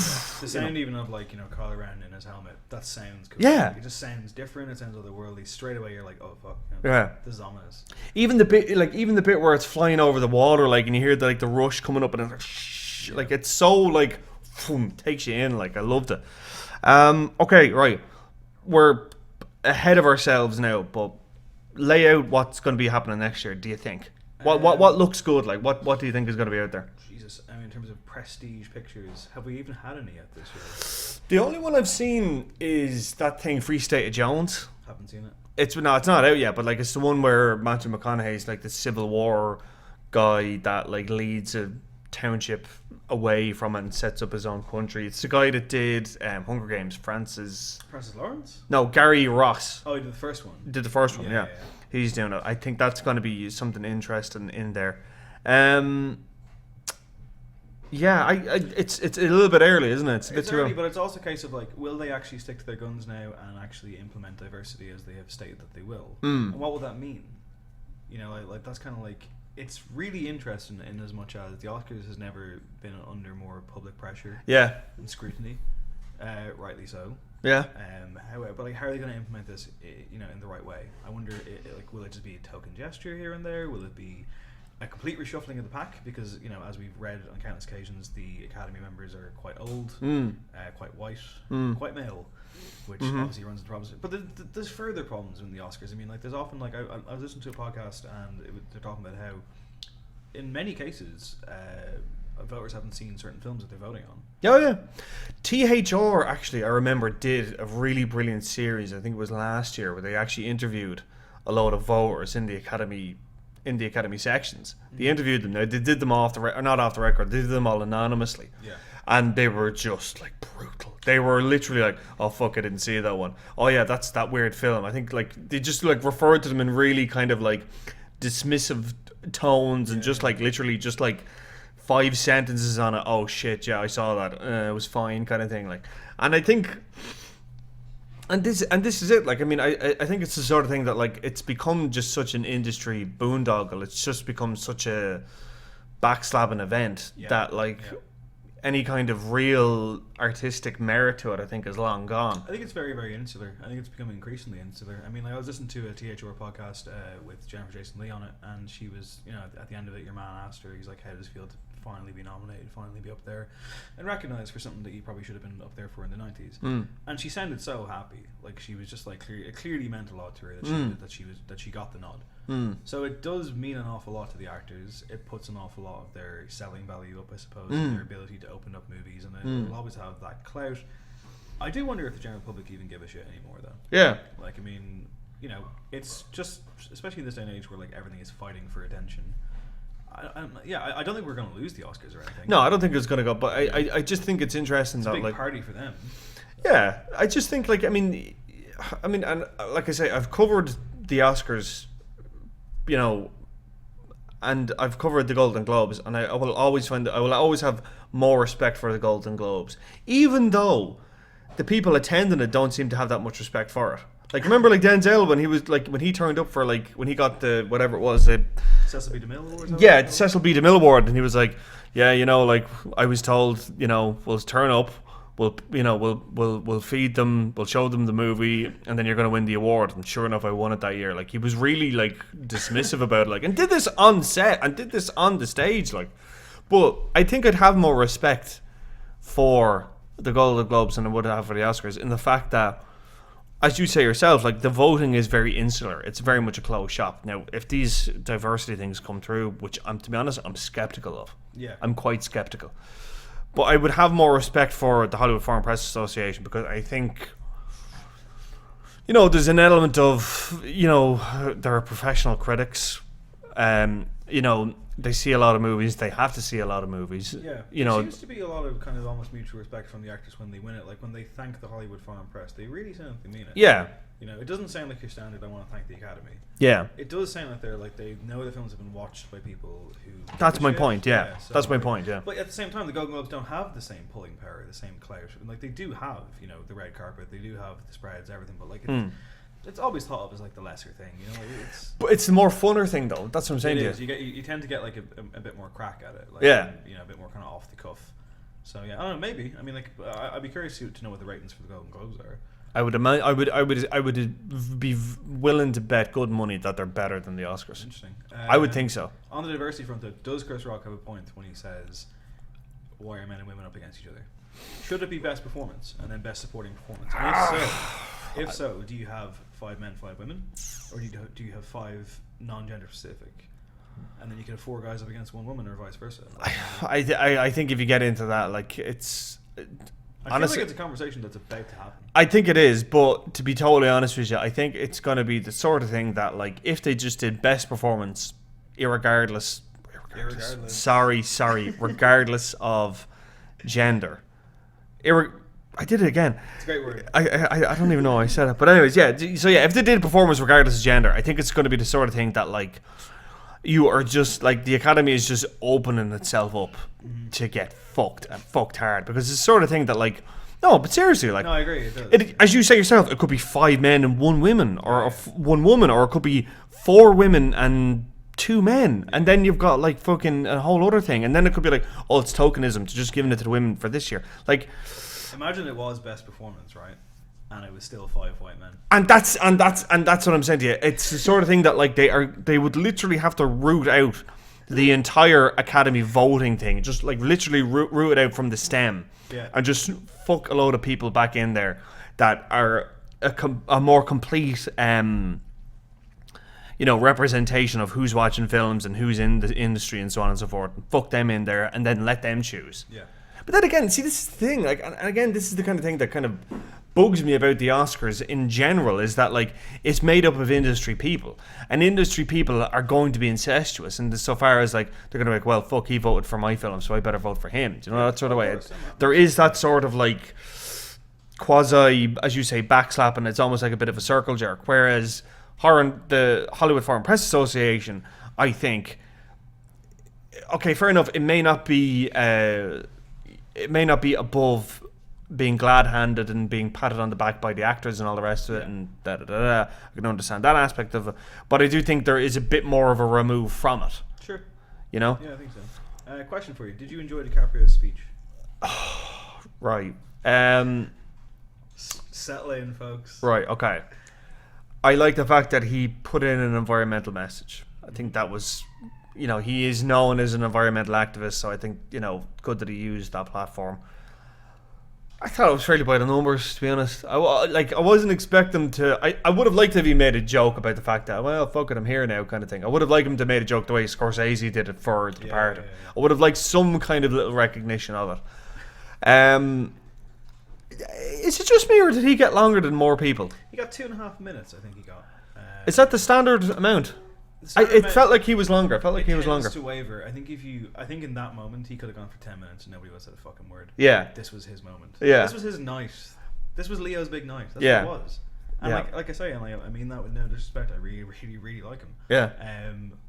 sound even of like Kylo Ren in his helmet. That sounds cool. Yeah, it just sounds different. It sounds otherworldly. Straight away, you're like, oh fuck. Yeah, the ominous. Even the bit where it's flying over the water, like, and you hear the rush coming up, and it's like it's so like, boom, takes you in. Like, I loved it. Okay, right, we're ahead of ourselves now, but lay out what's going to be happening next year. Do you think? What looks good? Like, what do you think is going to be out there? Jesus, I mean, in terms of prestige pictures, have we even had any yet this year? The only one I've seen is that thing, Free State of Jones. Haven't seen it. It's not out yet, but like it's the one where Matthew McConaughey's like the Civil War guy that like leads a township away from it and sets up his own country. It's the guy that did Hunger Games. Francis Lawrence? No, Gary Ross. Oh, he did the first one. Did the first one, yeah. He's doing it. I think that's going to be something interesting in there. It's a little bit early, isn't it? It's a bit It's too early, early. but it's also a case of like, will they actually stick to their guns now and actually implement diversity as they have stated that they will? And what will that mean? You know, like that's kind of like, it's really interesting in as much as the Oscars has never been under more public pressure and scrutiny, rightly so. Yeah. However, but like, how are they going to implement this? You know, in the right way? I wonder, like, will it just be a token gesture here and there? Will it be a complete reshuffling of the pack? Because, you know, as we've read on countless occasions, the Academy members are quite old, quite white, quite male, which obviously runs into problems. But there's further problems in the Oscars. I mean, like, there's often, like, I was listening to a podcast and they're talking about how, in many cases, voters haven't seen certain films that they're voting on. Oh yeah, THR actually, I remember, did a really brilliant series. I think it was last year, where they actually interviewed a load of voters in the Academy sections. They interviewed them. Now they did them not off the record. They did them all anonymously. Yeah. And they were just like brutal. They were literally like, "Oh fuck, I didn't see that one. Oh yeah, that's that weird film." I think like they just like referred to them in really kind of like dismissive tones and just like literally just like 5 sentences on it. Oh shit, yeah, I saw that. It was fine, kind of thing. Like, and I think, and this is it. Like, I mean, I think it's the sort of thing that like it's become just such an industry boondoggle. It's just become such a backslapping event that like any kind of real artistic merit to it, I think, is long gone. I think it's very, very insular. I think it's becoming increasingly insular. I mean, like, I was listening to a THR podcast with Jennifer Jason Leigh on it, and she was, you know, at the end of it, your man asked her, he's like, how does it feel to finally be nominated, finally be up there, and recognised for something that you probably should have been up there for in the 90s. And she sounded so happy. Like, she was just like, it clearly meant a lot to her that she got the nod. So it does mean an awful lot to the actors. It puts an awful lot of their selling value up, I suppose, and their ability to open up movies, and it'll always have that clout. I do wonder if the general public even give a shit anymore, though. Yeah. Like, I mean, you know, it's just, especially in this day and age where like everything is fighting for attention. I don't think we're going to lose the Oscars or anything. No, I don't think it's going to go. But I just think it's interesting that a big like party for them. Yeah, I just think like I mean, and like I say, I've covered the Oscars, you know, and I've covered the Golden Globes, and I will always have more respect for the Golden Globes, even though the people attending it don't seem to have that much respect for it. Like, remember, like Denzel when he turned up for like when he got the whatever it was, Cecil B. DeMille Award. Yeah, the Cecil B. DeMille Award, and he was like, yeah, you know, like I was told, you know, we'll turn up, we'll feed them, we'll show them the movie, and then you're going to win the award. And sure enough, I won it that year. Like, he was really like dismissive about it, like, and did this on set and did this on the stage, like. But I think I'd have more respect for the Golden Globes than I would have for the Oscars, in the fact that, as you say yourself, like, the voting is very insular. It's very much a closed shop. Now, if these diversity things come through, which to be honest, I'm skeptical of. Yeah. I'm quite skeptical. But I would have more respect for the Hollywood Foreign Press Association, because I think, you know, there's an element of, you know, there are professional critics. You know, they see a lot of movies. They have to see a lot of movies. Yeah, you know, there seems to be a lot of kind of almost mutual respect from the actors when they win it. Like, when they thank the Hollywood Foreign Press, they really sound like they mean it. Yeah. You know, it doesn't sound like your standard, I want to thank the Academy. Yeah. It does sound like they know the films have been watched by people who... That's my point, yeah. So, that's my point, yeah. But at the same time, the Golden Globes don't have the same pulling power, the same clout. Like, they do have, you know, the red carpet, they do have the spreads, everything, but like... It's always thought of as like the lesser thing, you know. But it's the more funner thing, though. That's what I'm saying to you. You tend to get like a bit more crack at it. Like, you know, a bit more kind of off the cuff. So yeah, I don't know. Maybe. I mean, like, I'd be curious to know what the ratings for the Golden Globes are. I would be willing to bet good money that they're better than the Oscars. Interesting. I would think so. On the diversity front, though, does Chris Rock have a point when he says, "Why are men and women up against each other? Should it be best performance and then best supporting performance?" And if so, do you have 5 men, 5 women, or do you have 5 non-gender specific, and then you can have 4 guys up against 1 woman, or vice versa? I think if you get into that, like, it's... I feel like it's a conversation that's about to happen. I think it is, but to be totally honest with you, I think it's going to be the sort of thing that, like, if they just did best performance, irregardless Irregardless. Sorry. Regardless of gender. I did it again. It's a great word. I don't even know why I said it. But anyways, yeah. So yeah, if they did performance regardless of gender, I think it's going to be the sort of thing that like you are just like the Academy is just opening itself up to get fucked and fucked hard, because it's the sort of thing that like no, but seriously, like No, I agree. It does. as you say yourself, it could be 5 men and 1 woman, or 1 woman, or it could be 4 women and 2 men, and then you've got like fucking a whole other thing, and then it could be like, oh, it's tokenism to just giving it to the women for this year, like. Imagine it was best performance, right? And it was still 5 white men. And that's what I'm saying to you. It's the sort of thing that like they would literally have to root out the entire Academy voting thing, just like literally root it out from the stem, and just fuck a load of people back in there that are a more complete representation of who's watching films and who's in the industry and so on and so forth. Fuck them in there and then let them choose. Yeah. But then again, see, this is the thing, like, and again, this is the kind of thing that kind of bugs me about the Oscars in general, is that, like, it's made up of industry people, and industry people are going to be incestuous, and so far as, like, they're going to be like, well, fuck, he voted for my film, so I better vote for him. Do you know, that sort of way? There is that sort of, like, quasi, as you say, backslapping. It's almost like a bit of a circle jerk, whereas the Hollywood Foreign Press Association, I think, okay, fair enough, it may not be above being glad-handed and being patted on the back by the actors and all the rest of it, and I can understand that aspect of it, but I do think there is a bit more of a remove from it. Sure. You know? Yeah, I think so. Question for you: did you enjoy DiCaprio's speech? Right. Settle in, folks. Right. Okay. I like the fact that he put in an environmental message. I think that was. He is known as an environmental activist, so I think, good that he used that platform. I thought it was fairly by the numbers, to be honest. I wasn't expecting to. I would have liked to have he made a joke about the fact that, well, fuck it, I'm here now, kind of thing. I would have liked him to made a joke the way Scorsese did it for The Departed. Yeah. I would have liked some kind of little recognition of it. Is it just me, or did he get longer than more people? He got 2.5 minutes, I think he got. Is that the standard amount? It felt like he was longer. I felt like he was longer. To waver. I think in that moment he could have gone for 10 minutes and nobody would have said a fucking word. Yeah. This was his moment. Yeah. This was his night. This was Leo's big night. That's what it was. And like I say, and I mean that with no disrespect. I really, really, really like him. Yeah.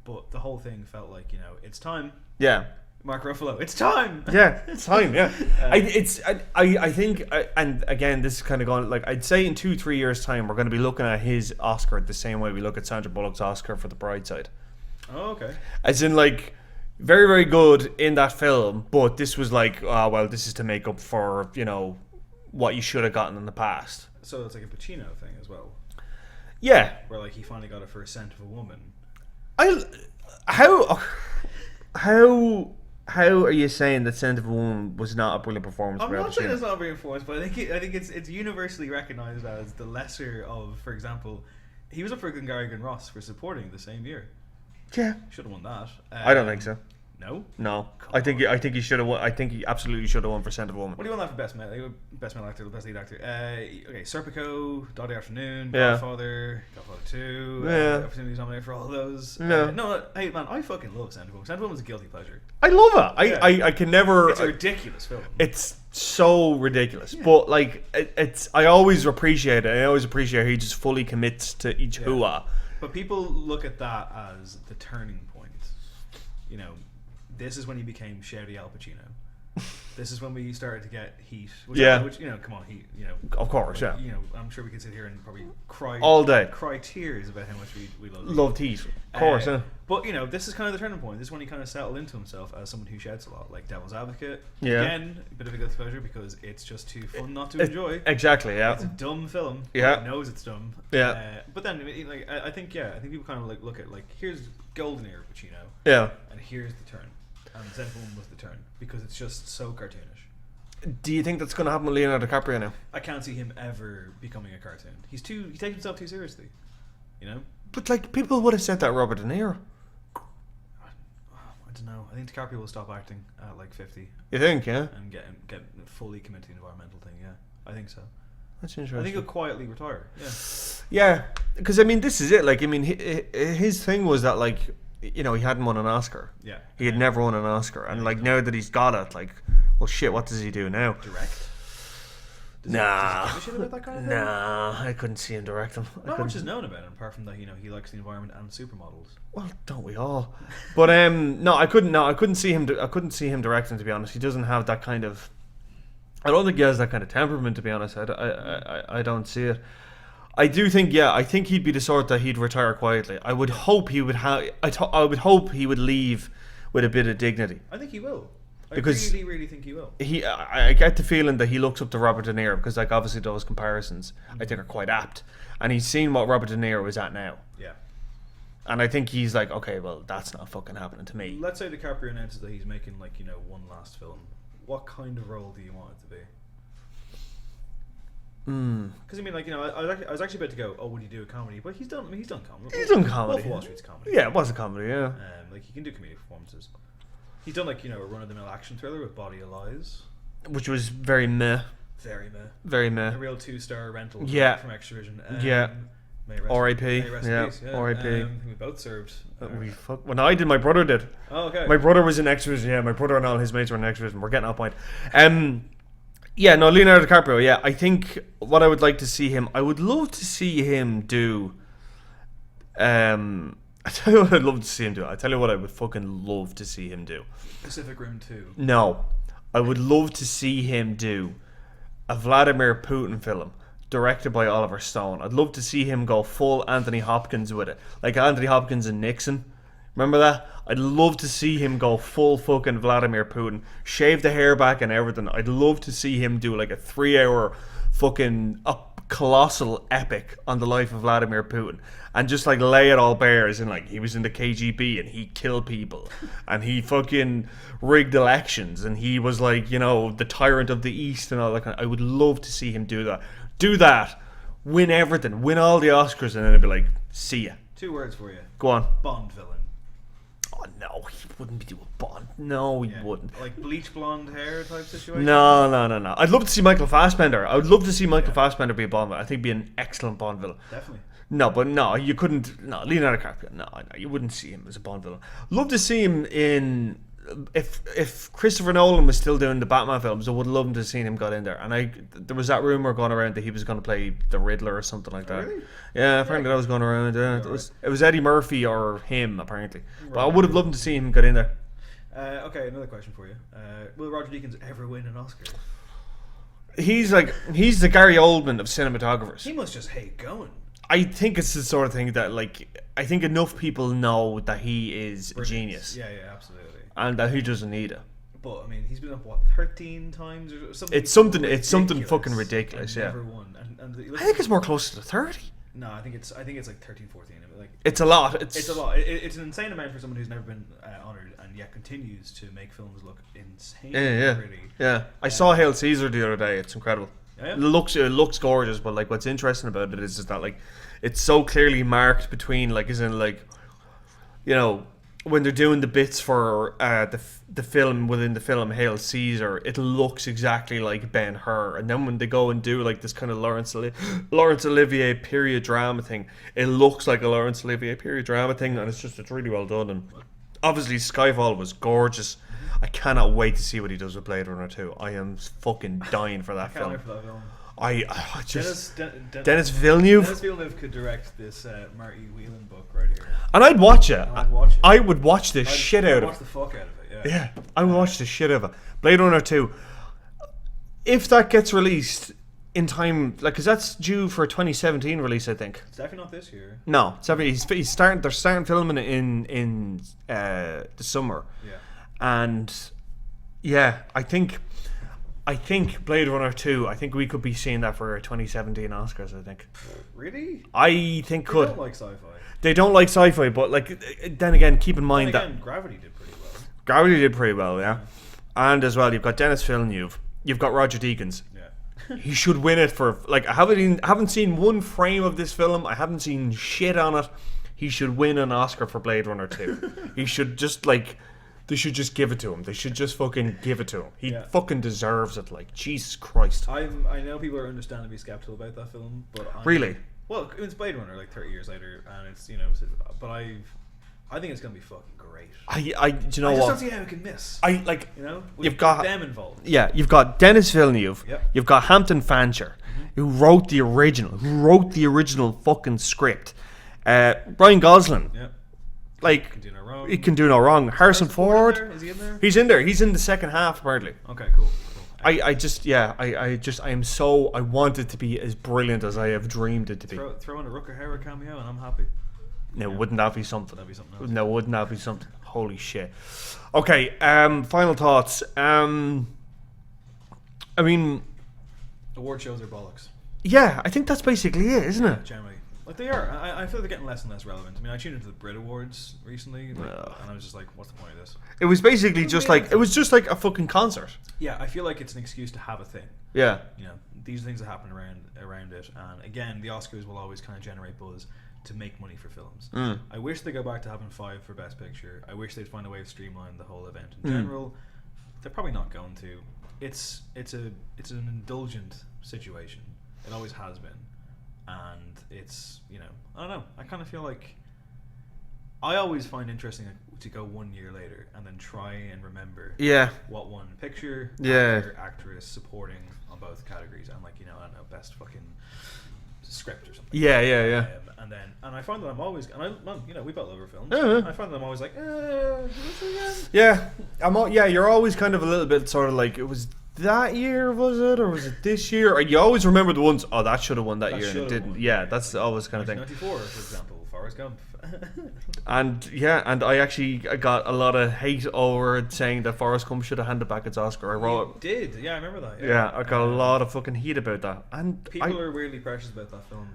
But the whole thing felt like, it's time. Yeah. Mark Ruffalo, it's time. Yeah, it's time. Yeah, I think, and again, this is kind of going, like, I'd say in 2-3 years' time, we're going to be looking at his Oscar the same way we look at Sandra Bullock's Oscar for The Bright Side. Oh, okay. As in, like, very, very good in that film, but this was like, oh, well, this is to make up for, what you should have gotten in the past. So it's like a Pacino thing as well. Yeah. Where, like, he finally got it for A Scent of a Woman. How are you saying that Scent of a Woman was not a brilliant performance? I'm not saying it's not a brilliant performance, but I think it's universally recognised as the lesser of, for example, he was up for Glengarry and Ross for supporting the same year. Yeah, should have won that. I don't think so. No. I think he should have won. I think he absolutely should have won for Scent of a Woman. What do you want that for best male actor, best lead actor? Okay, Serpico, Dog Day Afternoon, Yeah. Godfather 2. Yeah. Opportunities nominated for all of those. Yeah. No, hey man, I fucking love Scent of a Woman. Scent of a Woman is a guilty pleasure. I love it. I can never. It's a ridiculous film. It's so ridiculous, but like it's. I always appreciate it. I always appreciate how he just fully commits to each hua. But people look at that as the turning point. This is when he became Shouty Al Pacino. This is when we started to get heat. Which, come on, heat. Of course, like, I'm sure we could sit here and probably cry all day, cry tears about how much we loved heat. Of course, But this is kind of the turning point. This is when he kind of settled into himself as someone who shouts a lot, like Devil's Advocate. Yeah. Again, a bit of a guilty pleasure because it's just too fun not to enjoy. Exactly. Yeah. It's a dumb film. Yeah. He knows it's dumb. Yeah. But then, I think people kind of like look at here's golden era Pacino. Yeah. And here's the turn. And Scent of a Woman was the turn because it's just so cartoonish. Do you think that's going to happen with Leonardo DiCaprio now? I can't see him ever becoming a cartoon. He takes himself too seriously, But like people would have said that Robert De Niro. I don't know. I think DiCaprio will stop acting at like 50. You think? Yeah. And get fully committed to the environmental thing. Yeah, I think so. That's interesting. I think he'll quietly retire. Yeah. Yeah, because I mean, this is it. Like, I mean, his thing was that like you know, he hadn't won an Oscar. Yeah. He had never won an Oscar, and like now that he's got it, like, well, shit, what does he do now? Direct. Nah, Does he give a shit about that kind of thing? nah, I couldn't see him direct him. Not much is known about him, apart from that, you know, he likes the environment and supermodels. Well, don't we all? But no, I couldn't see him. I couldn't see him directing. To be honest, he doesn't have that kind of. I don't think he has that kind of temperament. To be honest, I don't see it. I do think, yeah, I think he'd be the sort that he'd retire quietly. I would hope he would have. I would hope he would leave with a bit of dignity. I think he will. Because I really think he will. I get the feeling that he looks up to Robert De Niro because, like, obviously those comparisons I think are quite apt, and he's seen what Robert De Niro is at now. Yeah. And I think he's like, okay, well, that's not fucking happening to me. Let's say DiCaprio announces that he's making, like, you know, one last film. What kind of role do you want it to be? Because I mean, like, you know, I was actually about to go, oh, would he do a comedy? But he's done comedy. He's done comedy. Wolf of Wall Street's comedy. Yeah, it was a comedy. Yeah. Like, he can do comedic performances. He's done, like, you know, a run-of-the-mill action thriller with Body of Lies. Which was very meh. Very meh. Very meh. A real 2-star rental. Yeah. From Extravision. Yeah. R.I.P. Yeah. R.I.P. We both served. When I did, my brother did. Oh, okay. My brother was in Extravision. Yeah, my brother and all his mates were in Extravision. We're getting off point. Yeah, no, Leonardo DiCaprio. Yeah, I think what I would like to see him. I would love to see him do. I tell you what I'd love to see him do. I tell you what I would fucking love to see him do. Pacific Rim 2. No, I would love to see him do a Vladimir Putin film directed by Oliver Stone. I'd love to see him go full Anthony Hopkins with it, like Anthony Hopkins and Nixon. Remember that? I'd love to see him go full fucking Vladimir Putin, shave the hair back and everything. I'd love to see him do like a 3-hour fucking colossal epic on the life of Vladimir Putin, and just like lay it all bare, as in like he was in the KGB and he killed people and he fucking rigged elections and he was like, you know, the tyrant of the East and all that kind of. I would love to see him do that, win everything, win all the Oscars, and then I'd be like, see ya. 2 words for you. Go on. Bond villain. Oh no, he wouldn't be doing Bond. No, he wouldn't. Like bleach blonde hair type situation? No. I'd love to see Michael Fassbender. I would love to see Michael Fassbender be a Bond villain. I think he'd be an excellent Bond villain. Definitely. No, but no, you couldn't. No, Leonardo DiCaprio. No, you wouldn't see him as a Bond villain. Love to see him in. If Christopher Nolan was still doing the Batman films, I would love to see him got in there. And there was that rumor going around that he was going to play the Riddler or something like that. Really? Yeah, apparently that was going around. Yeah, it was Eddie Murphy or him apparently. But I would have loved to see him get in there. Okay, another question for you. Will Roger Deakins ever win an Oscar? He's the Gary Oldman of cinematographers. He must just hate going. I think it's the sort of thing that, like, I think enough people know that he is a genius. Yeah, absolutely. And that he doesn't need it. But I mean, he's been up 13 times or something. It's something fucking ridiculous. Yeah. Never won. And I think it's more closer to 30. No, I think it's like 13, 14. Like, it's a lot. It's a lot. It's an insane amount for someone who's never been honoured and yet continues to make films look insane. Yeah. I saw Hail Caesar the other day. It's incredible. Yeah. It looks gorgeous, but like what's interesting about it is that like it's so clearly marked between like, as in like, you know, when they're doing the bits for the film within the film Hail Caesar, it looks exactly like Ben-Hur, and then when they go and do like this kind of Laurence Olivier period drama thing, it looks like a Laurence Olivier period drama thing, and it's really well done. And obviously Skyfall was gorgeous. I cannot wait to see what he does with Blade Runner 2. I am fucking dying for that film. I just Dennis Villeneuve. Dennis Villeneuve could direct this Marty Whelan book right here, and I'd watch it. I would watch the shit out of it. Watch the fuck out of it. Yeah, I would watch the shit out of it. Blade Runner 2. If that gets released in time, like, because that's due for a 2017 release, I think. It's definitely not this year. No, it's definitely he's starting. They're starting filming it in the summer. Yeah. And yeah, I think Blade Runner 2, I think we could be seeing that for 2017 Oscars, I think. Really? I think They could. don't like sci-fi. They don't like sci-fi, but like then again, keep in mind that Gravity did pretty well. Gravity did pretty well, yeah. And as well, you've got Dennis Villeneuve, you've got Roger Deakins. Yeah. He should win it for, like, I haven't seen one frame of this film. I haven't seen shit on it. He should win an Oscar for Blade Runner 2. He should just like. They should just give it to him. They should just fucking give it to him. He fucking deserves it. Like, Jesus Christ. I know people are understandably skeptical about that film, but really? Well, it's Blade Runner like 30 years later, and it's, you know, but I think it's gonna be fucking great. Do you know I just what? don't see how it can miss. I like. You know, You've got them involved. Yeah, you've got Denis Villeneuve. Yep. You've got Hampton Fancher, who wrote the original fucking script. Ryan Gosling. Yep. Like, Can do no wrong. he can do no wrong. Harrison Ford. In there? Is he in there? He's in there. He's in the second half apparently. Okay, cool. I want it to be as brilliant as I have dreamed it to be. Throw in a Rutger Hauer cameo and I'm happy. No, wouldn't that be something? That'd be something else. No, wouldn't that be something? Holy shit. Okay, final thoughts. I mean, Award shows are bollocks. yeah, I think that's basically it, isn't it? Generally. Like they are. I feel they're getting less and less relevant. I mean, I tuned into the Brit Awards recently, and I was just like, what's the point of this? It was basically just like a fucking concert. Yeah, I feel like it's an excuse to have a thing. Yeah. You know, these things that happen around it, and again, the Oscars will always kind of generate buzz to make money for films. I wish they go back to having 5 for Best Picture. I wish they'd find a way to streamline the whole event in general. They're probably not going to. It's an indulgent situation. It always has been, and it's, you know, I don't know. I kind of feel like I always find interesting to go 1 year later and then try and remember what won picture, actor, actress, supporting on both categories, and like, you know, I don't know, best fucking script or something. And I find that I'm always, you know, we both love our films. I find that I'm always like, what's it again? You're always kind of a little bit sort of like, it was that year, was it, or was it this year? Or you always remember the ones, oh, that should have won that year and it didn't. Yeah, that's always kind of thing. 1994, for example, Forrest Gump. And I actually got a lot of hate over saying that Forrest Gump should have handed back its Oscar. You did, yeah, I remember that. Yeah, I got a lot of fucking heat about that. And people are weirdly precious about that film.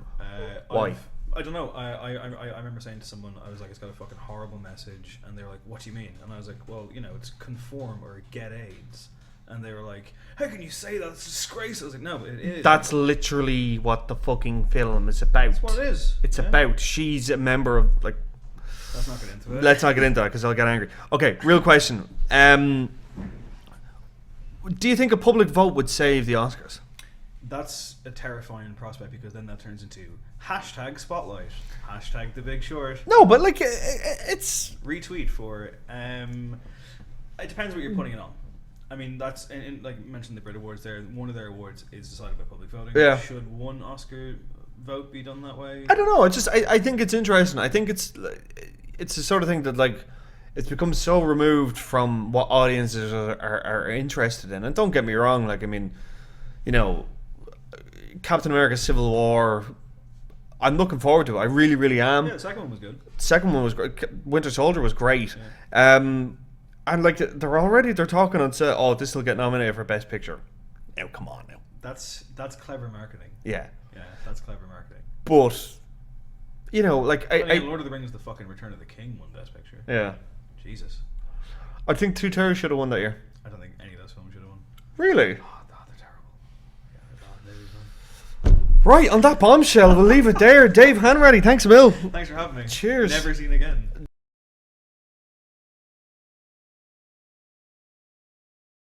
Why? I don't know. I remember saying to someone, I was like, it's got a fucking horrible message, and they were like, what do you mean? And I was like, well, you know, it's conform or get AIDS. And they were like, how can you say that? It's a disgrace. I was like, no, it is. That's literally what the fucking film is about. That's what it is. It's about, she's a member of, like... Let's not get into it. Let's not get into that, because I'll get angry. Okay, real question. Do you think a public vote would save the Oscars? That's a terrifying prospect, because then that turns into hashtag spotlight, hashtag The Big Short. No, but like, it's... Retweet for it. It depends what you're putting it on. I mean, that's like you mentioned the Brit Awards there. One of their awards is decided by public voting. Yeah. Should one Oscar vote be done that way? I don't know. I think it's interesting. I think it's the sort of thing that, like, it's become so removed from what audiences are interested in. And don't get me wrong. Like, I mean, you know, Captain America: Civil War, I'm looking forward to it. I really, really am. Yeah, the second one was good. Second one was great. Winter Soldier was great. Yeah. And like they're talking and say, oh, this will get nominated for Best Picture. Now, come on now. That's clever marketing. Yeah. Yeah, that's clever marketing. But, you know, like Lord of the Rings: The fucking Return of the King won Best Picture. Yeah. Jesus. I think Two Towers should have won that year. I don't think any of those films should have won. Really? Oh, they're terrible. Yeah, they're really fun. Right, on that bombshell, we'll leave it there. Dave Hanratty, thanks a mil. Thanks for having me. Cheers. Never seen again.